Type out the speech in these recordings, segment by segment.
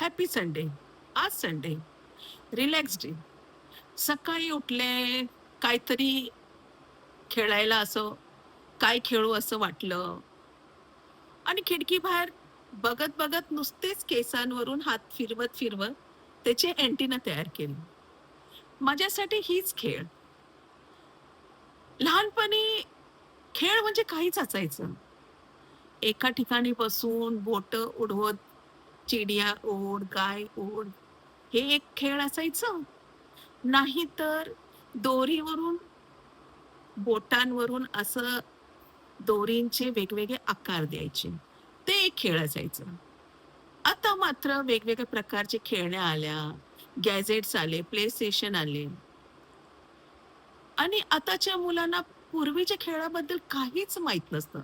Happy Sunday. आज Sunday. Relax day. सकाळी उठले, काहीतरी खेळायला असं, काय खेळू असं वाटलं आणि खिडकीबाहेर बघत-बघत नुसतेच केसांवरून हात फिरवत-फिरवत त्याचे अँटिना तयार केले. माझ्यासाठी हीच खेळ. लहानपणी खेळ म्हणजे काहीच असायचं. एका ठिकाणी बसून बोटं उडवत चिडिया ओढ, गाय ओढ, हे एक खेळ असायचं. नाहीतर दोरीवरून, बोटांवरून असं दोरींचे वेगवेगळे आकार द्यायचे. ते एक खेळ असायचं. आता मात्र वेगवेगळ्या प्रकारचे खेळण्या आल्या, गॅजेट्स आले, प्ले स्टेशन आले आणि आताच्या मुलांना पूर्वीच्या खेळाबद्दल काहीच माहीत नसतं.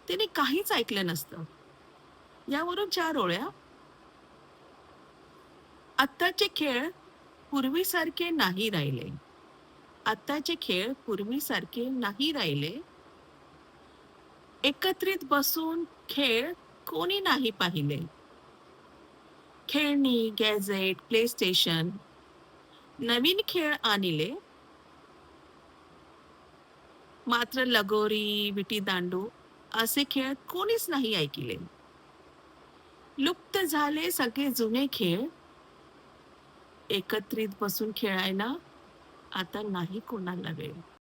त्यांनी काहीच ऐकलं नसतं. यावरून 4 ओळ्या. आत्ताचे खेळ पूर्वीसारखे नाही राहिले. आत्ताचे खेळ पूर्वीसारखे नाही राहिले. एकत्रित बसून खेळ कोणी नाही पाहिले. खेळणी, गॅझेट, प्ले स्टेशन, नवीन खेळ आणले, मात्र लगोरी, विटीदांडू असे खेळ कोणीच नाही ऐकले. लुप्त झाले सगळे जुने खेळ. एकत्रित बसून खेळायला आता नाही कोणाला वेळ.